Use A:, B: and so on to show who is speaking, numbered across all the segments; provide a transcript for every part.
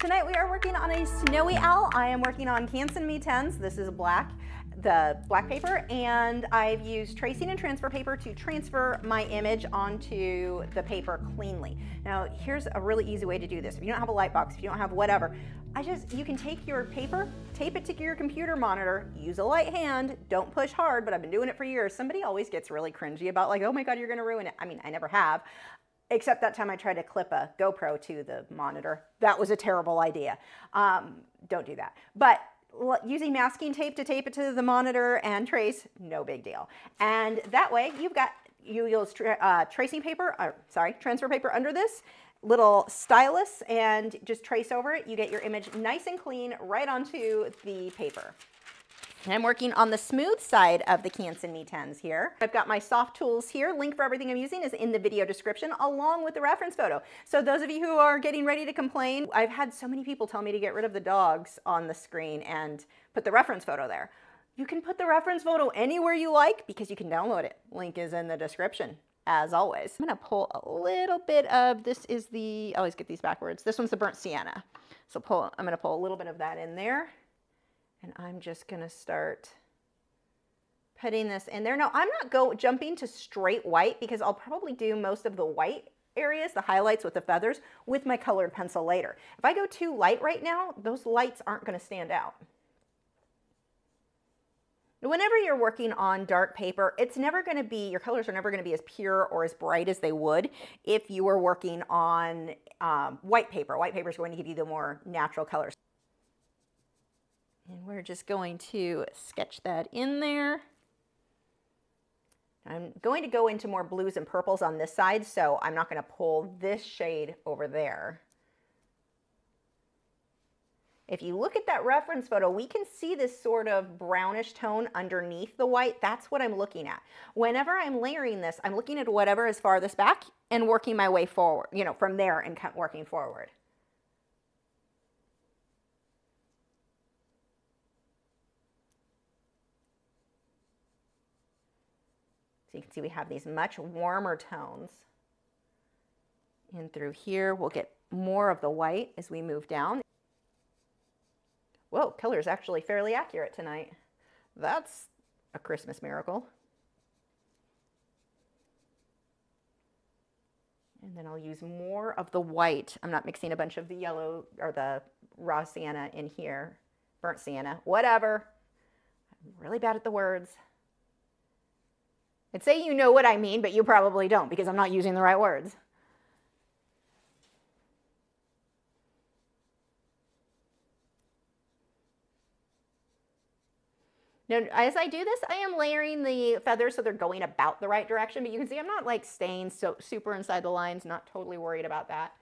A: Tonight we are working on a snowy owl. I am working on Canson Me 10s. This is black, the black paper, and I've used tracing and transfer paper to transfer my image onto the paper cleanly. Now here's a really easy way to do this. If you don't have a light box, if you don't have whatever, you can take your paper, tape it to your computer monitor, use a light hand, don't push hard, but I've been doing it for years. Somebody always gets really cringy about like, oh my God, you're gonna ruin it. I mean, I never have. Except that time I tried to clip a GoPro to the monitor. That was a terrible idea. Don't do that. But using masking tape to tape it to the monitor and trace, no big deal. And that way you've got, you use tracing paper, transfer paper under this, little stylus, and just trace over it. You get your image nice and clean right onto the paper. And I'm working on the smooth side of the Canson Me 10s here. I've got my soft tools here. Link for everything I'm using is in the video description along with the reference photo. So those of you who are getting ready to complain, I've had so many people tell me to get rid of the dogs on the screen and put the reference photo there. You can put the reference photo anywhere you like because you can download it. Link is in the description as always. I'm gonna pull a little bit of, this is the, I always get these backwards. This one's the burnt sienna. So I'm gonna pull a little bit of that in there. And I'm just gonna start putting this in there. Now, I'm not jumping to straight white because I'll probably do most of the white areas, the highlights with the feathers, with my colored pencil later. If I go too light right now, those lights aren't gonna stand out. Whenever you're working on dark paper, it's never gonna be, your colors are never gonna be as pure or as bright as they would if you were working on white paper. White paper is going to give you the more natural colors. And we're just going to sketch that in there. I'm going to go into more blues and purples on this side, so I'm not going to pull this shade over there. If you look at that reference photo, we can see this sort of brownish tone underneath the white. That's what I'm looking at. Whenever I'm layering this, I'm looking at whatever is farthest back and working my way forward, you know, from there and working forward. So you can see we have these much warmer tones. And through here, we'll get more of the white as we move down. Whoa, color is actually fairly accurate tonight. That's a Christmas miracle. And then I'll use more of the white. I'm not mixing a bunch of the yellow or the raw sienna in here. Burnt sienna, whatever. I'm really bad at the words. I'd say you know what I mean, but you probably don't because I'm not using the right words. Now, as I do this, I am layering the feathers so they're going about the right direction, but you can see I'm not like staying so super inside the lines, not totally worried about that.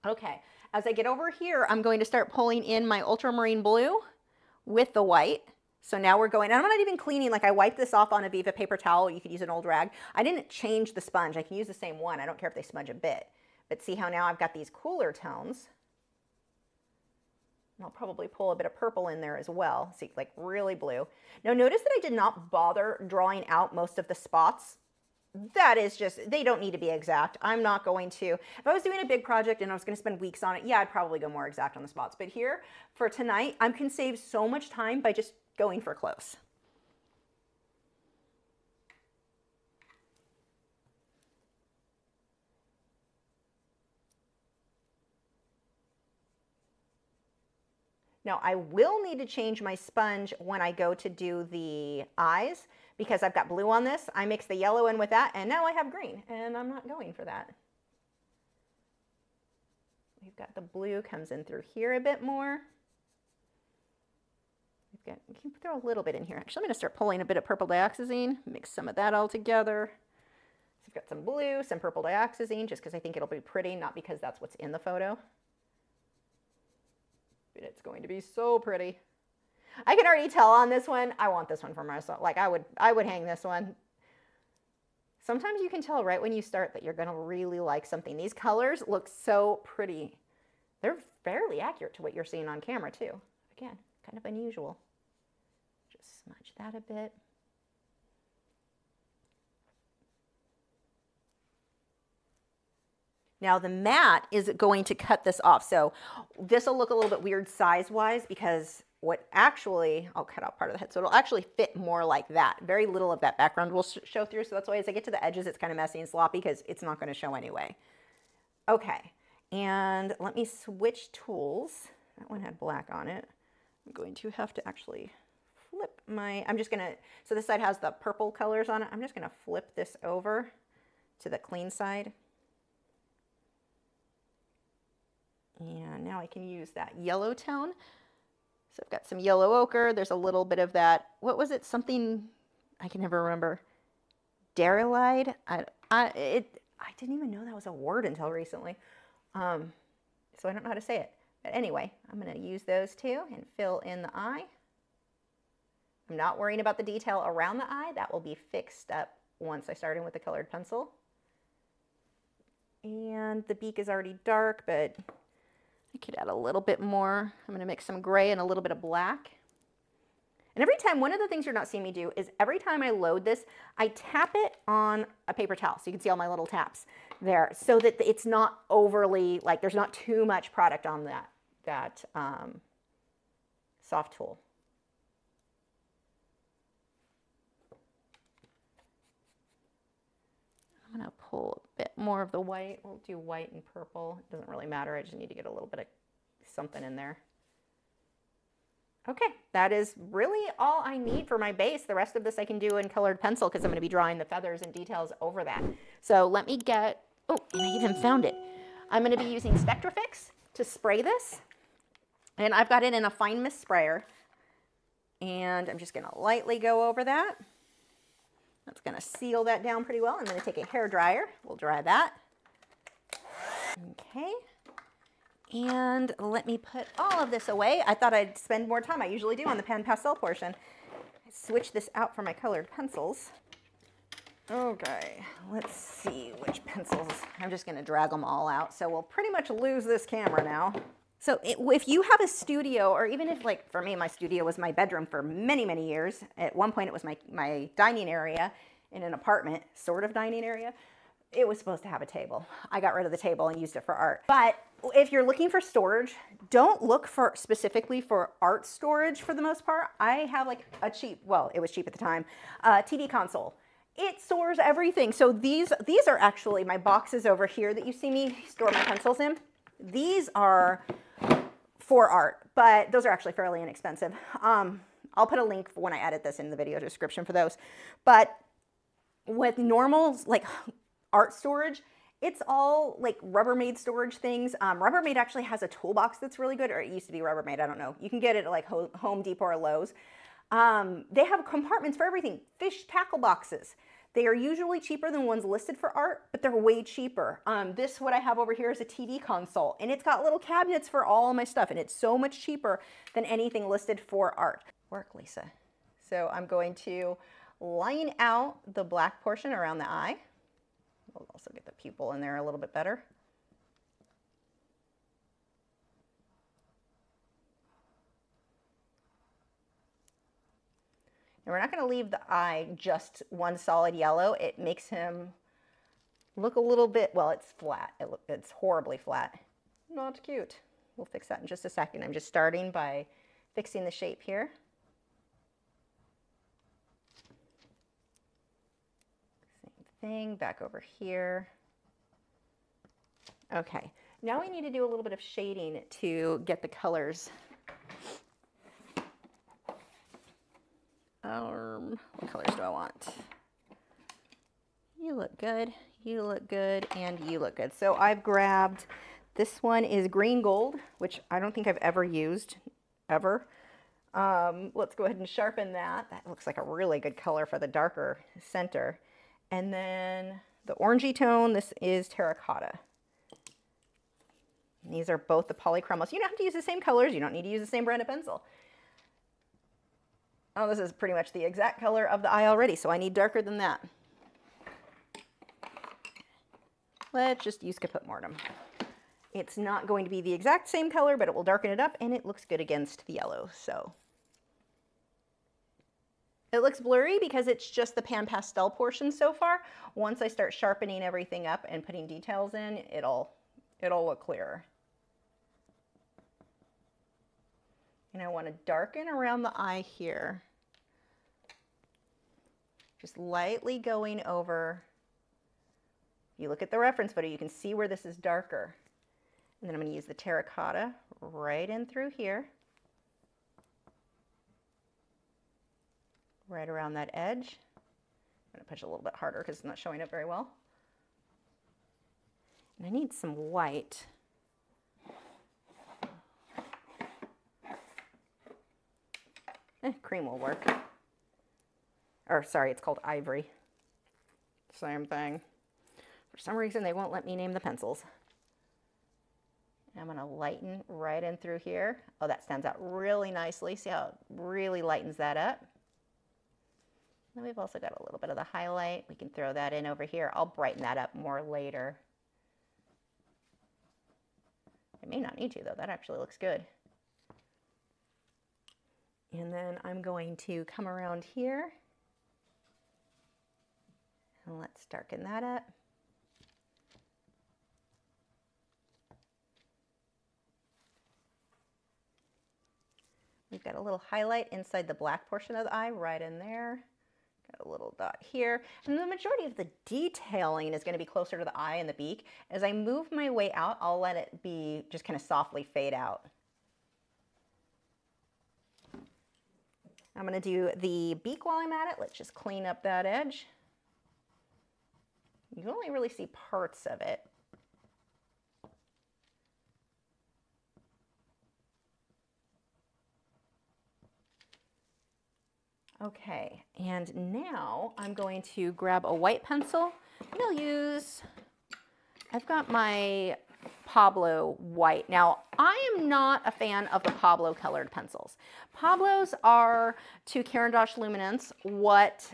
A: Okay, as I get over here, I'm going to start pulling in my ultramarine blue with the white. So now we're going, and I'm not even cleaning, like I wiped this off on a Viva paper towel. You could use an old rag. I didn't change the sponge. I can use the same one. I don't care if they smudge a bit. But see how now I've got these cooler tones. And I'll probably pull a bit of purple in there as well. See, like really blue. Now notice that I did not bother drawing out most of the spots. That is just, they don't need to be exact. I'm not going to, if I was doing a big project and I was going to spend weeks on it, yeah, I'd probably go more exact on the spots. But here, for tonight, I can save so much time by just going for close. Now I will need to change my sponge when I go to do the eyes because I've got blue on this. I mix the yellow in with that and now I have green and I'm not going for that. We've got the blue comes in through here a bit more. You can throw a little bit in here. Actually, I'm going to start pulling a bit of purple dioxazine, mix some of that all together. So I've got some blue, some purple dioxazine, just because I think it'll be pretty, not because that's what's in the photo. But it's going to be so pretty. I can already tell on this one, I want this one for myself. Like I would hang this one. Sometimes you can tell right when you start that you're going to really like something. These colors look so pretty. They're fairly accurate to what you're seeing on camera too. Again, kind of unusual. Just smudge that a bit. Now the matte is going to cut this off. So this will look a little bit weird size-wise because I'll cut out part of the head. So it'll actually fit more like that. Very little of that background will show through. So that's why as I get to the edges, it's kind of messy and sloppy because it's not going to show anyway. Okay. And let me switch tools. That one had black on it. I'm going to have to actually flip so this side has the purple colors on it. I'm just going to flip this over to the clean side. And now I can use that yellow tone. So I've got some yellow ochre. There's a little bit of that. What was it? Something I can never remember. Darylide? I didn't even know that was a word until recently. So I don't know how to say it. But anyway, I'm going to use those two and fill in the eye. I'm not worrying about the detail around the eye. That will be fixed up once I start in with the colored pencil. And the beak is already dark, but I could add a little bit more. I'm going to mix some gray and a little bit of black. And every time, one of the things you're not seeing me do is every time I load this, I tap it on a paper towel. So you can see all my little taps there so that it's not overly, like there's not too much product on that soft tool. I'm going to pull a bit more of the white. We'll do white and purple. It doesn't really matter. I just need to get a little bit of something in there. Okay, that is really all I need for my base. The rest of this I can do in colored pencil because I'm going to be drawing the feathers and details over that. So let me get, oh, and I even found it. I'm going to be using Spectrafix to spray this. And I've got it in a fine mist sprayer. And I'm just going to lightly go over that. That's going to seal that down pretty well. I'm going to take a hair dryer. We'll dry that. Okay. And let me put all of this away. I thought I'd spend more time. I usually do on the PanPastel portion. Switch this out for my colored pencils. Okay, let's see which pencils. I'm just going to drag them all out. So we'll pretty much lose this camera now. So if you have a studio, or even if, like for me, my studio was my bedroom for many, many years. At one point it was my dining area in an apartment, sort of dining area. It was supposed to have a table. I got rid of the table and used it for art. But if you're looking for storage, don't look specifically for art storage for the most part. I have like a cheap, well, it was cheap at the time, TV console. It stores everything. So these are actually my boxes over here that you see me store my pencils in. These are for art, but those are actually fairly inexpensive. I'll put a link when I edit this in the video description for those. But with normal like art storage, it's all like Rubbermaid storage things. Rubbermaid actually has a toolbox that's really good, or it used to be Rubbermaid, I don't know. You can get it at like Home Depot or Lowe's. They have compartments for everything. Fish tackle boxes. They are usually cheaper than ones listed for art, but they're way cheaper. What I have over here is a TV console, and it's got little cabinets for all my stuff, and it's so much cheaper than anything listed for art. Work, Lisa. So I'm going to line out the black portion around the eye. We'll also get the pupil in there a little bit better. And we're not going to leave the eye just one solid yellow. It makes him look a little bit, well, it's flat. It's horribly flat. Not cute. We'll fix that in just a second. I'm just starting by fixing the shape here. Same thing, back over here. Okay, now we need to do a little bit of shading to get the colors. What colors do I want? You look good, you look good, and you look good. So I've grabbed, this one is green gold, which I don't think I've ever used, ever. Let's go ahead and sharpen that. That looks like a really good color for the darker center. And then the orangey tone, this is terracotta. And these are both the polychromos. You don't have to use the same colors. You don't need to use the same brand of pencil. Oh, this is pretty much the exact color of the eye already, so I need darker than that. Let's just use Caput Mortem. It's not going to be the exact same color, but it will darken it up, and it looks good against the yellow, so. It looks blurry because it's just the PanPastel portion so far. Once I start sharpening everything up and putting details in, it'll it'll look clearer. And I want to darken around the eye here. Just lightly going over. If you look at the reference photo, you can see where this is darker. And then I'm going to use the terracotta right in through here. Right around that edge. I'm going to push a little bit harder because it's not showing up very well. And I need some white. Cream will work. Or sorry, it's called ivory. Same thing. For some reason, they won't let me name the pencils. I'm going to lighten right in through here. Oh, that stands out really nicely. See how it really lightens that up? And we've also got a little bit of the highlight. We can throw that in over here. I'll brighten that up more later. I may not need to, though. That actually looks good. And then I'm going to come around here. And let's darken that up. We've got a little highlight inside the black portion of the eye, right in there. Got a little dot here. And the majority of the detailing is going to be closer to the eye and the beak. As I move my way out, I'll let it be just kind of softly fade out. I'm going to do the beak while I'm at it. Let's just clean up that edge. You can only really see parts of it. Okay, and now I'm going to grab a white pencil, and I've got my Pablo white. Now, I am not a fan of the Pablo colored pencils. Pablos are to Caran d'Ache Luminance what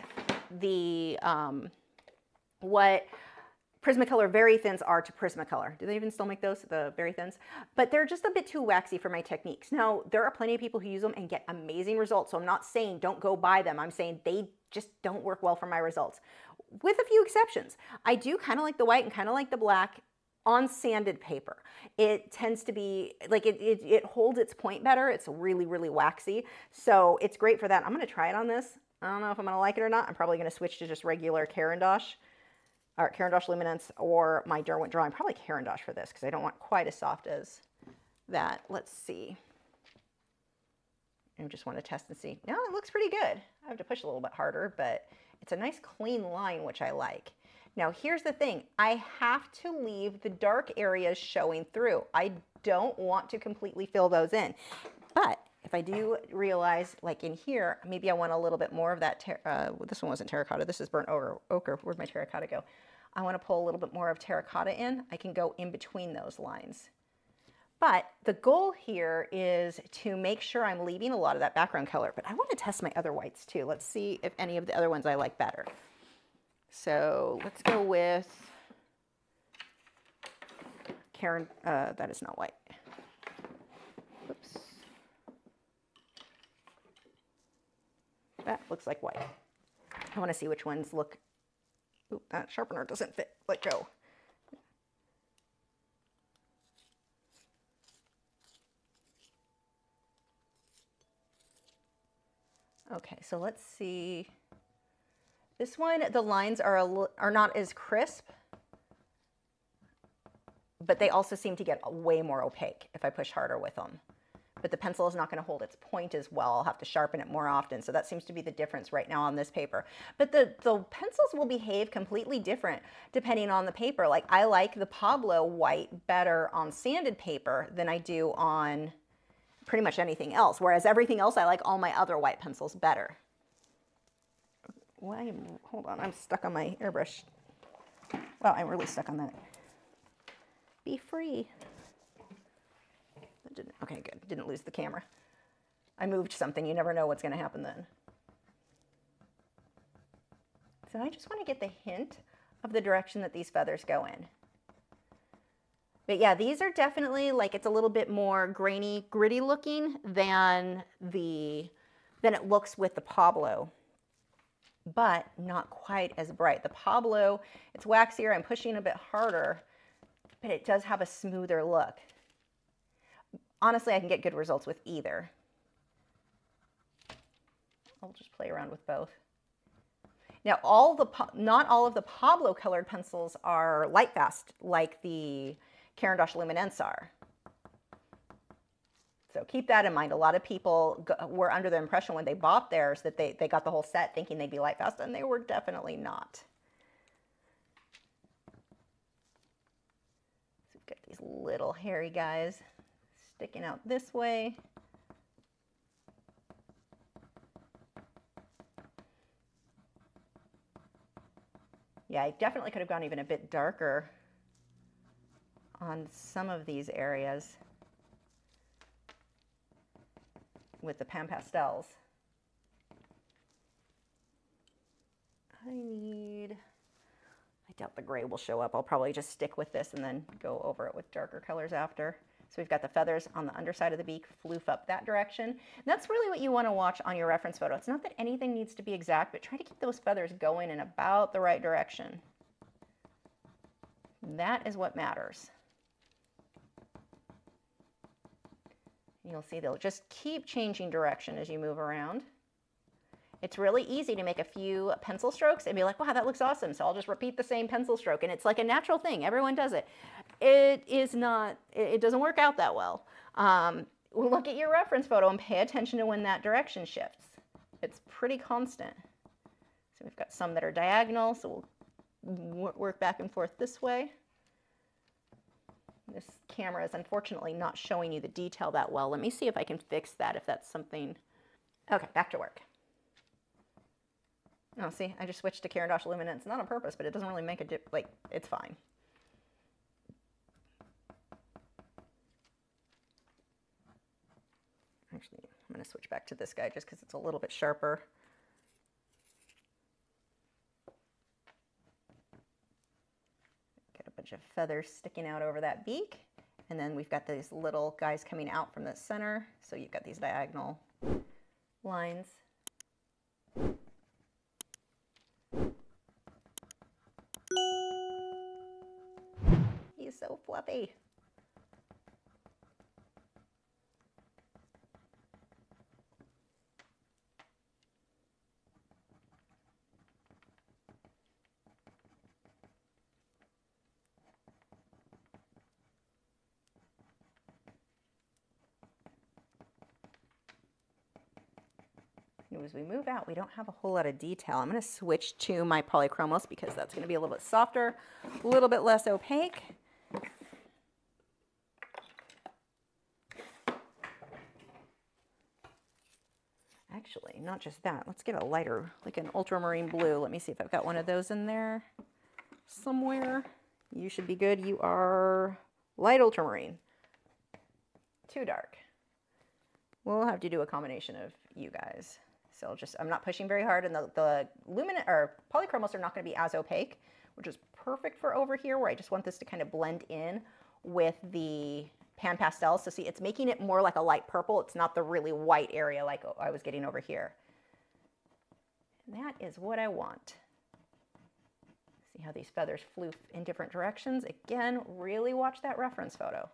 A: Prismacolor Very Thins are to Prismacolor. Do they even still make those, the Very Thins? But they're just a bit too waxy for my techniques. Now, there are plenty of people who use them and get amazing results, so I'm not saying don't go buy them. I'm saying they just don't work well for my results, with a few exceptions. I do kind of like the white and kind of like the black on sanded paper. It tends to be, like, it holds its point better. It's really, really waxy, so it's great for that. I'm going to try it on this. I don't know if I'm going to like it or not. I'm probably going to switch to just regular Caran d'Ache. Or Caran d'Ache Luminance or my Derwent Drawing. Probably Caran d'Ache for this because I don't want quite as soft as that. Let's see. I just want to test and see. No, it looks pretty good. I have to push a little bit harder, but it's a nice clean line, which I like. Now, here's the thing. I have to leave the dark areas showing through. I don't want to completely fill those in. But if I do realize, like in here, maybe I want a little bit more of that, this one wasn't terracotta, this is burnt ochre. Where'd my terracotta go? I want to pull a little bit more of terracotta in. I can go in between those lines. But the goal here is to make sure I'm leaving a lot of that background color. But I want to test my other whites too. Let's see if any of the other ones I like better. So let's go with Caran, that is not white. Oops. That looks like white. I want to see which ones look. Oop, that sharpener doesn't fit. Let go. Okay, so let's see. This one, the lines are not as crisp, but they also seem to get way more opaque if I push harder with them. But the pencil is not going to hold its point as well. I'll have to sharpen it more often. So that seems to be the difference right now on this paper. But the pencils will behave completely different depending on the paper. Like, I like the Pablo white better on sanded paper than I do on pretty much anything else. Whereas everything else, I like all my other white pencils better. Hold on, I'm stuck on my airbrush. Well, I'm really stuck on that. Be free. Okay, good. Didn't lose the camera. I moved something. You never know what's going to happen then. So I just want to get the hint of the direction that these feathers go in. But yeah, these are definitely, like, it's a little bit more grainy, gritty looking than it looks with the Pablo, but not quite as bright. The Pablo, it's waxier. I'm pushing a bit harder. but it does have a smoother look. Honestly, I can get good results with either. I'll just play around with both. Now, not all of the Pablo colored pencils are light fast like the Caran d'Ache Luminance are. So keep that in mind. A lot of people were under the impression when they bought theirs that they got the whole set thinking they'd be light fast, and they were definitely not. So we've got these little hairy guys sticking out this way. Yeah, I definitely could have gone even a bit darker on some of these areas with the PanPastels. I doubt the gray will show up. I'll probably just stick with this and then go over it with darker colors after. So we've got the feathers on the underside of the beak, floof up that direction. And that's really what you want to watch on your reference photo. It's not that anything needs to be exact, but try to keep those feathers going in about the right direction. That is what matters. You'll see they'll just keep changing direction as you move around. It's really easy to make a few pencil strokes and be like, wow, that looks awesome. So I'll just repeat the same pencil stroke. And it's like a natural thing. Everyone does it. It is not, it doesn't work out that well. Look at your reference photo and pay attention to when that direction shifts. It's pretty constant. So we've got some that are diagonal. So we'll work back and forth this way. This camera is unfortunately not showing you the detail that well. Let me see if I can fix that, if that's something. Okay, back to work. Oh, see, I just switched to Caran d'Ache Luminance, not on purpose, but it doesn't really make a dip, like, it's fine. Actually, I'm going to switch back to this guy just because it's a little bit sharper. Got a bunch of feathers sticking out over that beak, and then we've got these little guys coming out from the center, so you've got these diagonal lines. He's so fluffy. As we move out, we don't have a whole lot of detail. I'm going to switch to my polychromos because that's going to be a little bit softer, a little bit less opaque. Actually, not just that. Let's get a lighter, like an ultramarine blue. Let me see if I've got one of those in there somewhere. You should be good. You are light ultramarine. Too dark. We'll have to do a combination of you guys. So I'm not pushing very hard, and the luminant or polychromos are not going to be as opaque, which is perfect for over here where I just want this to kind of blend in with the PanPastels. So see, it's making it more like a light purple. It's not the really white area like I was getting over here. And that is what I want. See how these feathers floof in different directions? Again, really watch that reference photo.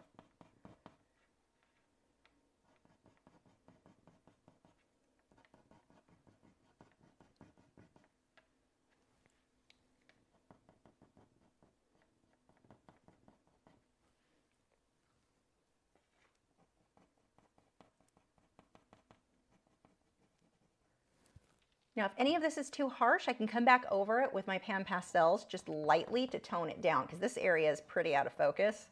A: Now, if any of this is too harsh, I can come back over it with my PanPastels just lightly to tone it down, because this area is pretty out of focus.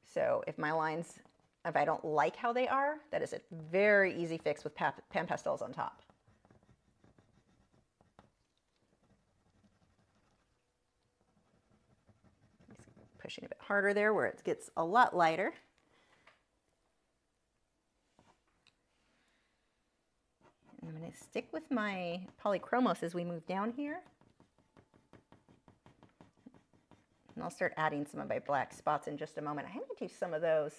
A: So if my lines, if I don't like how they are, that is a very easy fix with PanPastels on top. Pushing a bit harder there where it gets a lot lighter. I'm going to stick with my polychromos as we move down here. And I'll start adding some of my black spots in just a moment. I might do some of those.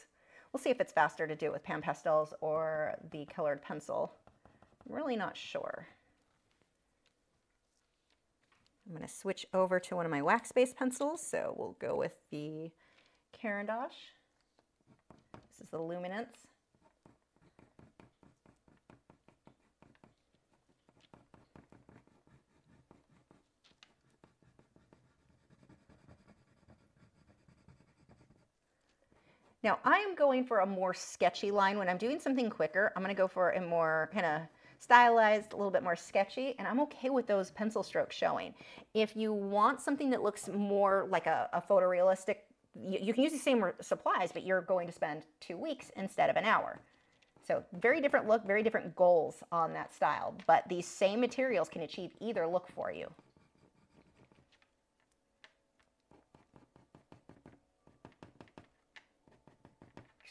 A: We'll see if it's faster to do it with PanPastels or the colored pencil. I'm really not sure. I'm going to switch over to one of my wax-based pencils. So we'll go with the Carandash. This is the Luminance. Now I'm going for a more sketchy line. When I'm doing something quicker, I'm going to go for a more kind of stylized, a little bit more sketchy, and I'm okay with those pencil strokes showing. If you want something that looks more like a photorealistic, you can use the same supplies, but you're going to spend 2 weeks instead of an hour. So very different look, very different goals on that style, but these same materials can achieve either look for you.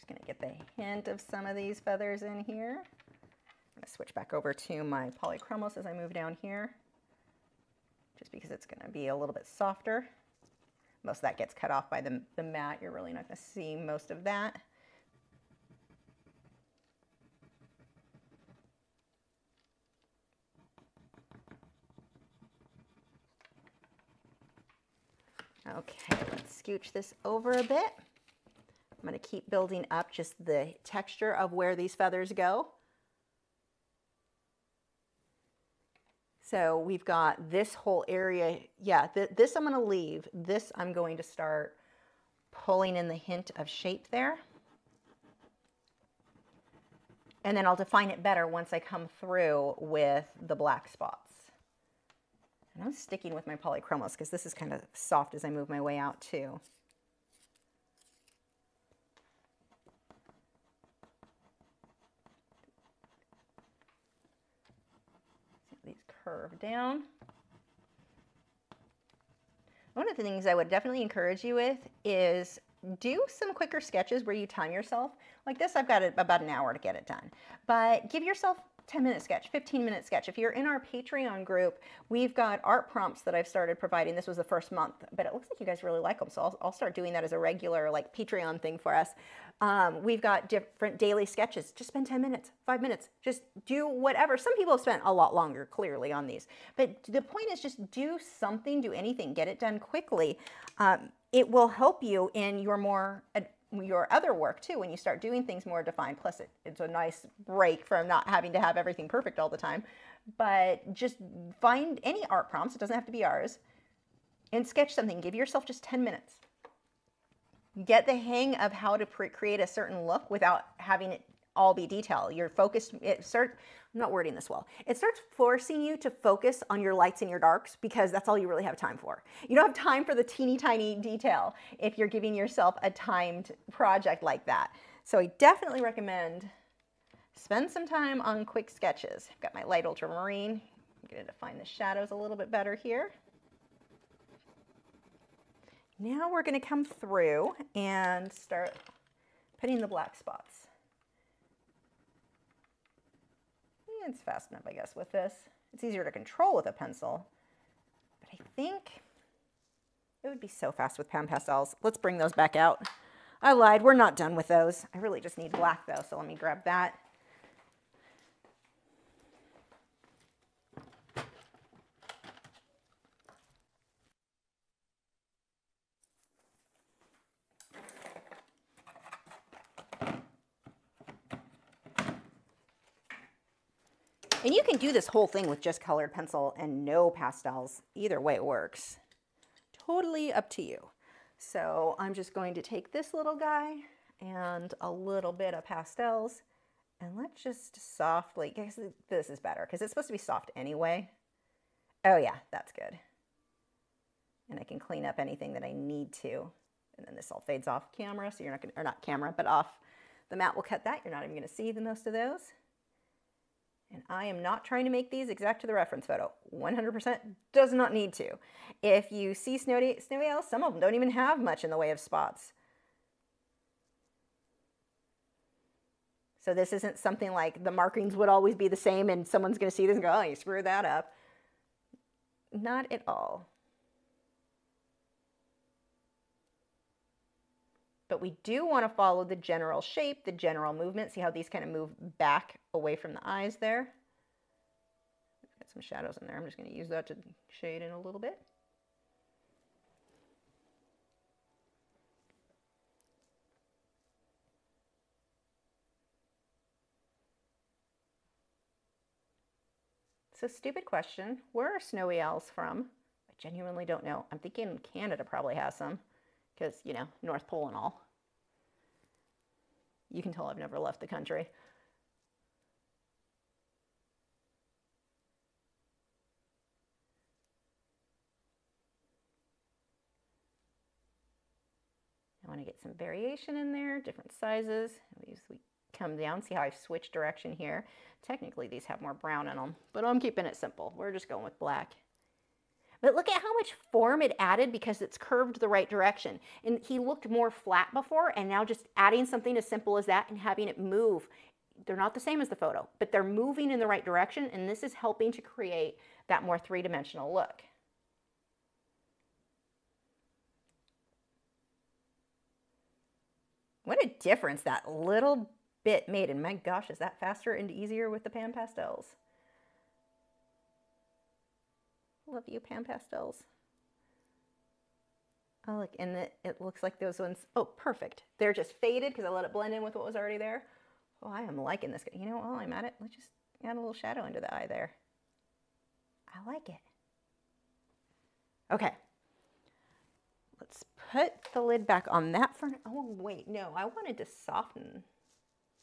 A: Going to get the hint of some of these feathers in here. I'm going to switch back over to my polychromos as I move down here, just because it's going to be a little bit softer. Most of that gets cut off by the mat. You're really not going to see most of that. Okay, let's scooch this over a bit. I'm going to keep building up just the texture of where these feathers go. So we've got this whole area. Yeah, this I'm going to leave. This I'm going to start pulling in the hint of shape there. And then I'll define it better once I come through with the black spots. And I'm sticking with my polychromos because this is kind of soft as I move my way out too. These curve down. One of the things I would definitely encourage you with is do some quicker sketches where you time yourself. Like this, I've got about an hour to get it done. But give yourself 10-minute sketch, 15-minute sketch. If you're in our Patreon group, we've got art prompts that I've started providing. This was the first month, but it looks like you guys really like them, so I'll start doing that as a regular like Patreon thing for us. We've got different daily sketches. Just spend 10 minutes, 5 minutes. Just do whatever. Some people have spent a lot longer, clearly, on these. But the point is just do something, do anything, get it done quickly. It will help you in your other work too when you start doing things more defined. Plus it's a nice break from not having to have everything perfect all the time. But just find any art prompts, it doesn't have to be ours, and sketch something. Give yourself just 10 minutes. Get the hang of how to create a certain look without having it all be detail. You're focused, I'm not wording this well. It starts forcing you to focus on your lights and your darks because that's all you really have time for. You don't have time for the teeny tiny detail if you're giving yourself a timed project like that. So I definitely recommend spend some time on quick sketches. I've got my light ultramarine. I'm going to define the shadows a little bit better here. Now we're going to come through and start putting the black spots. It's fast enough, I guess, with this. It's easier to control with a pencil, but I think it would be so fast with PanPastels. Let's bring those back out. I lied, we're not done with those. I really just need black though, so let me grab that. And you can do this whole thing with just colored pencil and no pastels. Either way it works. Totally up to you. So I'm just going to take this little guy and a little bit of pastels, and let's just softly, I guess this is better because it's supposed to be soft anyway. Oh yeah, that's good. And I can clean up anything that I need to. And then this all fades off camera, so you're not gonna, or not camera, but off. The mat will cut that. You're not even gonna see the most of those. And I am not trying to make these exact to the reference photo. 100% does not need to. If you see snowy owls, some of them don't even have much in the way of spots. So this isn't something like the markings would always be the same and someone's going to see this and go, oh, you screwed that up. Not at all. But we do want to follow the general shape, the general movement. See how these kind of move back away from the eyes there? Got some shadows in there. I'm just going to use that to shade in a little bit. So stupid question, where are snowy owls from? I genuinely don't know. I'm thinking Canada probably has some because, you know, North Pole and all. You can tell I've never left the country. I want to get some variation in there, different sizes. We come down, see how I've switched direction here. Technically these have more brown in them, but I'm keeping it simple. We're just going with black. But look at how much form it added because it's curved the right direction. And he looked more flat before, and now just adding something as simple as that and having it move. They're not the same as the photo, but they're moving in the right direction, and this is helping to create that more three-dimensional look. What a difference that little bit made, and my gosh, is that faster and easier with the PanPastels. Love you, PanPastels. Oh, look, and it looks like those ones, oh, perfect. They're just faded because I let it blend in with what was already there. Oh, I am liking this. You know, while I'm at it, let's just add a little shadow into the eye there. I like it. Okay. Let's put the lid back on that for, oh, wait, no, I wanted to soften.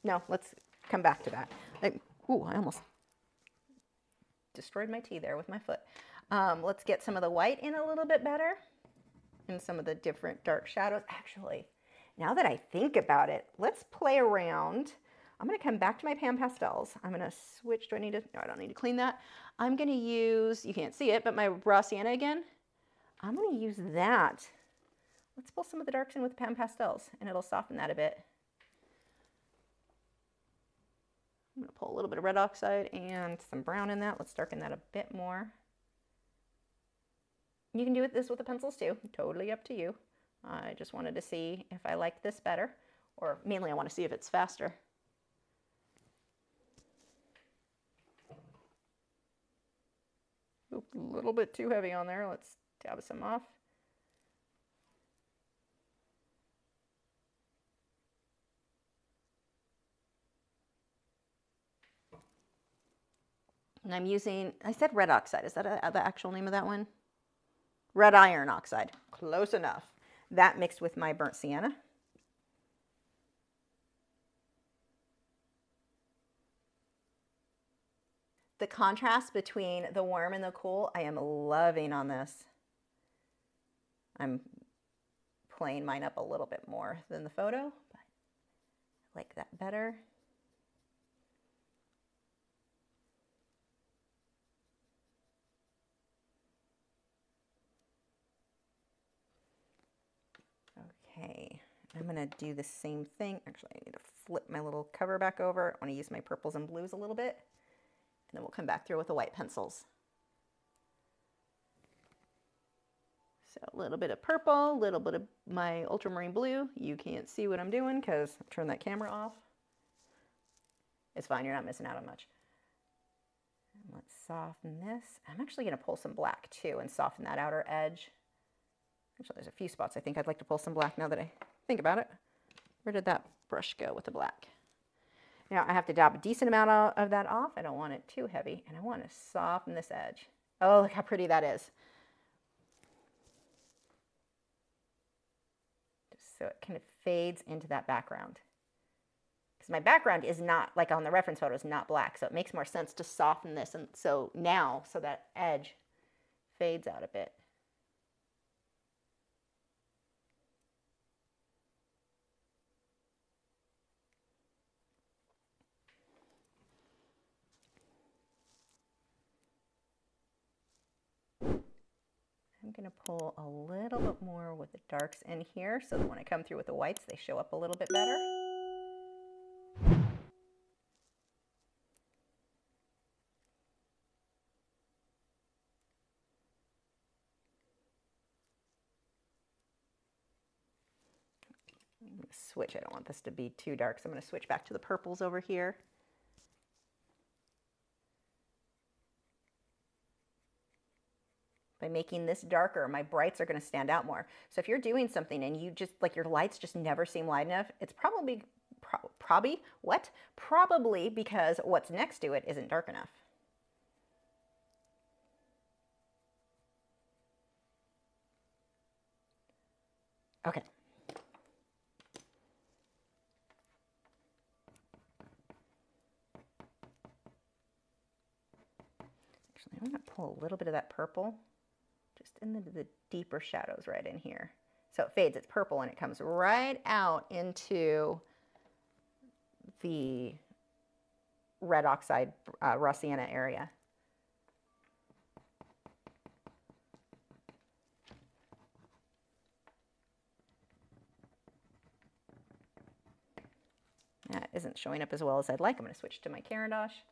A: No, let's come back to that. Ooh, I almost destroyed my tea there with my foot. Let's get some of the white in a little bit better and some of the different dark shadows. Actually, now that I think about it, let's play around. I'm going to come back to my PanPastels. I'm going to switch. Do I need to? No, I don't need to clean that. I'm going to use, you can't see it, but my raw sienna again. I'm going to use that. Let's pull some of the darks in with the PanPastels, and it'll soften that a bit. I'm going to pull a little bit of red oxide and some brown in that. Let's darken that a bit more. You can do this with the pencils too, totally up to you. I just wanted to see if I liked this better, or mainly I want to see if it's faster. Oop, a little bit too heavy on there. Let's dab some off. And I'm using, I said red oxide. Is that the actual name of that one? Red iron oxide. Close enough. That mixed with my burnt sienna. The contrast between the warm and the cool, I am loving on this. I'm playing mine up a little bit more than the photo, but I like that better. Okay, I'm going to do the same thing. Actually, I need to flip my little cover back over. I want to use my purples and blues a little bit, and then we'll come back through with the white pencils. So a little bit of purple, a little bit of my ultramarine blue. You can't see what I'm doing because I turned that camera off. It's fine, you're not missing out on much. And let's soften this. I'm actually going to pull some black too and soften that outer edge. Actually, there's a few spots I think I'd like to pull some black now that I think about it. Where did that brush go with the black? Now I have to dab a decent amount of that off. I don't want it too heavy, and I want to soften this edge. Oh, look how pretty that is. Just so it kind of fades into that background. Because my background is not, like on the reference photo, is not black, so it makes more sense to soften this, and so now, so that edge fades out a bit. I'm going to pull a little bit more with the darks in here so that when I come through with the whites, they show up a little bit better. I'm going to switch. I don't want this to be too dark, so I'm going to switch back to the purples over here. By making this darker, my brights are going to stand out more. So if you're doing something and you just, like your lights just never seem light enough, it's probably because what's next to it isn't dark enough. Okay. Actually, I'm going to pull a little bit of that purple just into the deeper shadows right in here. So it fades, it's purple, and it comes right out into the red oxide raw sienna area. That isn't showing up as well as I'd like. I'm going to switch to my Caran d'Ache.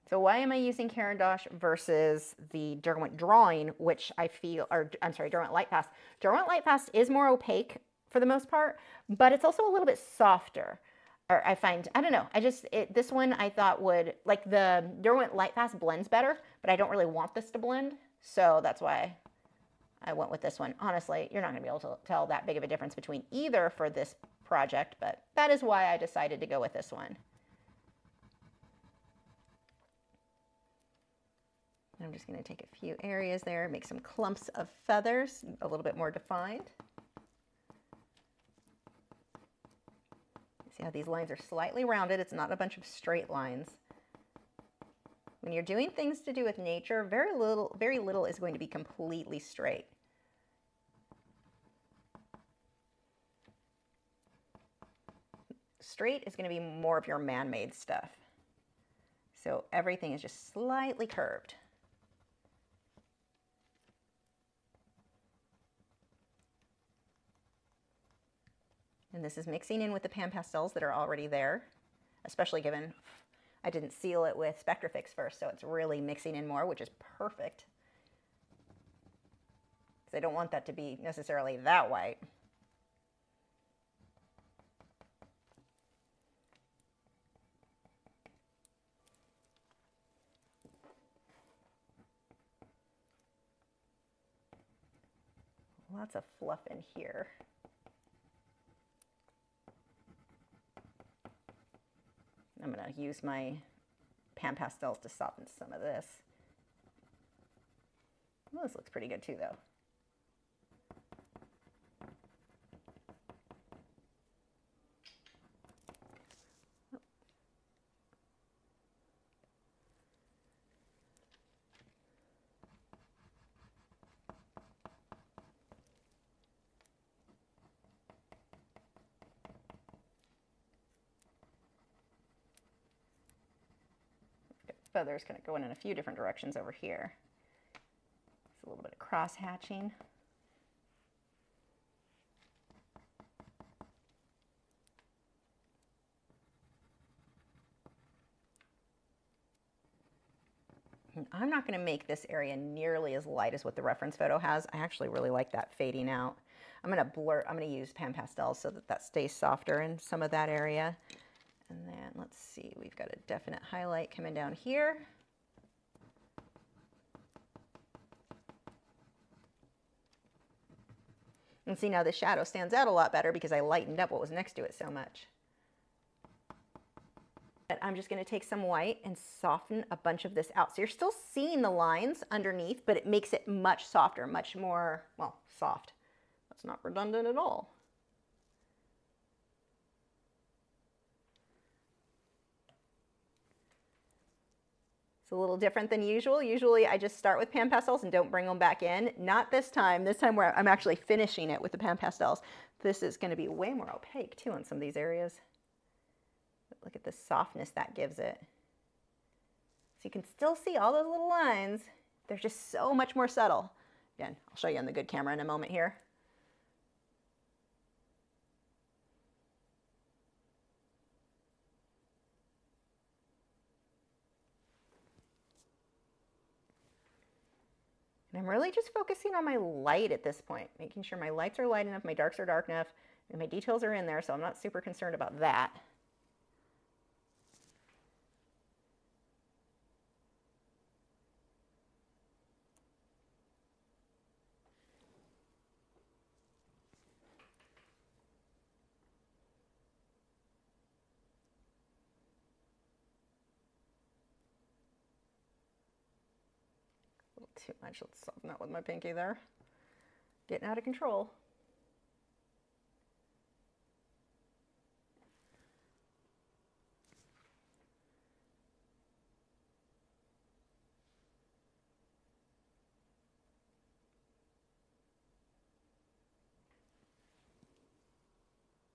A: So why am I using Caran d'Ache versus the Derwent Drawing, which I feel, or I'm sorry, Derwent Light Past. Derwent Light Past is more opaque for the most part, but it's also a little bit softer. Or I find, I don't know, this one I thought would, like the Derwent Light Past blends better, but I don't really want this to blend. So that's why I went with this one. Honestly, you're not going to be able to tell that big of a difference between either for this project, but that is why I decided to go with this one. I'm just going to take a few areas there, make some clumps of feathers a little bit more defined. See how these lines are slightly rounded? It's not a bunch of straight lines. When you're doing things to do with nature, very little is going to be completely straight. Straight is going to be more of your man-made stuff. So everything is just slightly curved. And this is mixing in with the PanPastels that are already there, especially given I didn't seal it with Spectrafix first, so it's really mixing in more, which is perfect. Because I don't want that to be necessarily that white. Lots of fluff in here. I'm going to use my PanPastels to soften some of this. Well, this looks pretty good too, though. Feathers kind of going in a few different directions over here. It's a little bit of cross hatching. And I'm not going to make this area nearly as light as what the reference photo has. I actually really like that fading out. I'm going to use PanPastels so that that stays softer in some of that area. And then let's see, we've got a definite highlight coming down here. And see, now the shadow stands out a lot better because I lightened up what was next to it so much. But I'm just going to take some white and soften a bunch of this out. So you're still seeing the lines underneath, but it makes it much softer, much more, well, soft. That's not redundant at all. It's a little different than usual. Usually I just start with PanPastels and don't bring them back in. Not this time. This time where I'm actually finishing it with the PanPastels. This is going to be way more opaque too on some of these areas. But look at the softness that gives it. So you can still see all those little lines. They're just so much more subtle. Again, I'll show you on the good camera in a moment here. And I'm really just focusing on my light at this point, making sure my lights are light enough, my darks are dark enough, and my details are in there, so I'm not super concerned about that. too much. Let's soften that with my pinky there. Getting out of control.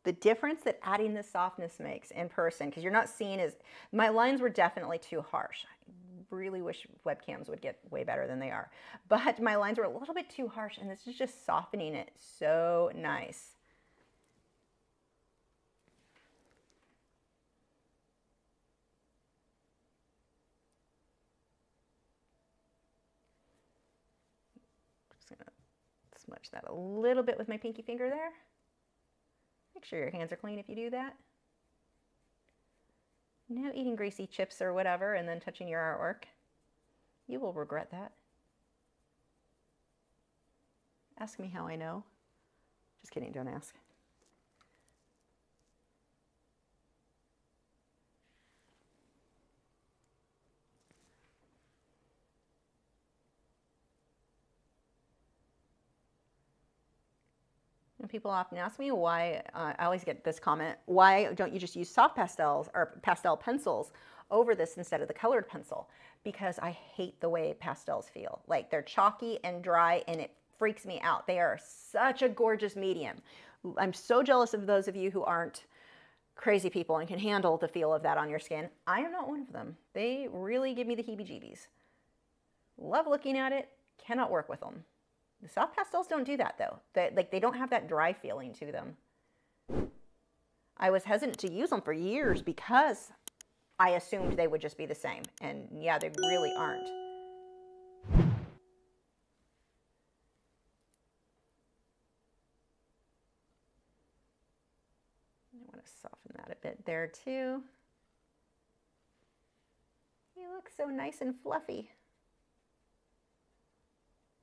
A: The difference that adding the softness makes in person, because you're not seeing as, my lines were definitely too harsh. I really wish webcams would get way better than they are. But my lines were a little bit too harsh, and this is just softening it so nice. Just gonna smudge that a little bit with my pinky finger there. Make sure your hands are clean if you do that. No eating greasy chips or whatever and then touching your artwork. You will regret that. Ask me how I know. Just kidding, don't ask. And people often ask me why, I always get this comment, why don't you just use soft pastels or pastel pencils over this instead of the colored pencil? Because I hate the way pastels feel. Like they're chalky and dry and it freaks me out. They are such a gorgeous medium. I'm so jealous of those of you who aren't crazy people and can handle the feel of that on your skin. I am not one of them. They really give me the heebie-jeebies. Love looking at it, cannot work with them. The soft pastels don't do that though. They don't have that dry feeling to them. I was hesitant to use them for years because I assumed they would just be the same. And yeah, they really aren't. I want to soften that a bit there too. You look so nice and fluffy.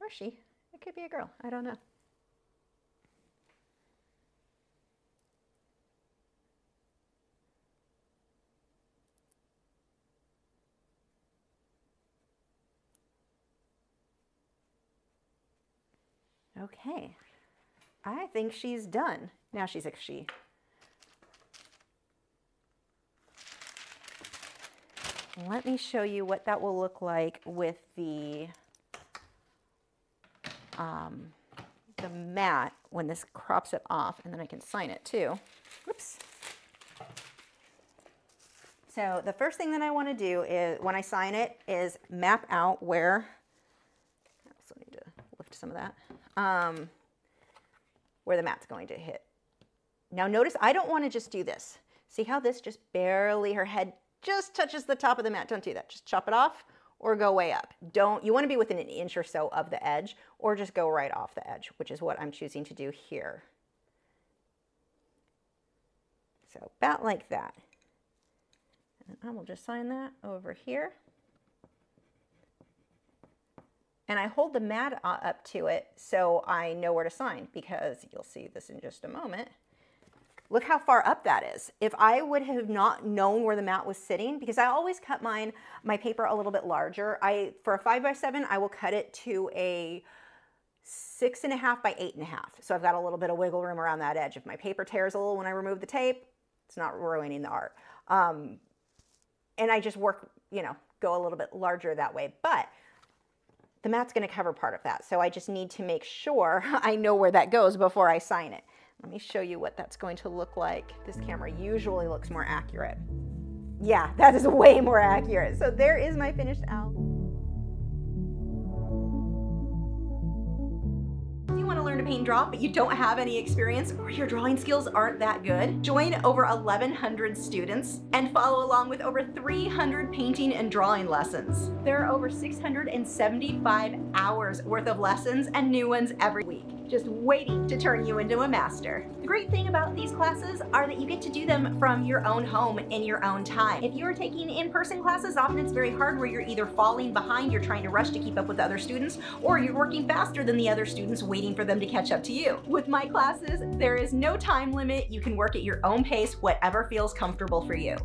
A: Or she. It could be a girl. I don't know. Okay. I think she's done. Now she's a she. Let me show you what that will look like with the mat when this crops it off, and then I can sign it too. Whoops. So the first thing that I want to do is, when I sign it, is map out where, I also need to lift some of that, where the mat's going to hit. Now notice I don't want to just do this. See how this just barely, her head just touches the top of the mat. Don't do that. Just chop it off or go way up. You want to be within an inch or so of the edge, or just go right off the edge, which is what I'm choosing to do here. So about like that. And I will just sign that over here. And I hold the mat up to it so I know where to sign, because you'll see this in just a moment. Look how far up that is. If I would have not known where the mat was sitting, because I always cut my paper a little bit larger. For a 5x7, I will cut it to a 6.5 by 8.5. So I've got a little bit of wiggle room around that edge. If my paper tears a little when I remove the tape, it's not ruining the art. And I just work, go a little bit larger that way. But the mat's going to cover part of that. So I just need to make sure I know where that goes before I sign it. Let me show you what that's going to look like. This camera usually looks more accurate. Yeah, that is way more accurate. So there is my finished album. You want to learn to paint and draw, but you don't have any experience, or your drawing skills aren't that good? Join over 1,100 students and follow along with over 300 painting and drawing lessons. There are over 675 hours worth of lessons and new ones every week, just waiting to turn you into a master. The great thing about these classes are that you get to do them from your own home in your own time. If you're taking in-person classes, often it's very hard, where you're either falling behind, you're trying to rush to keep up with other students, or you're working faster than the other students, waiting for them to catch up to you. With my classes, there is no time limit. You can work at your own pace, whatever feels comfortable for you.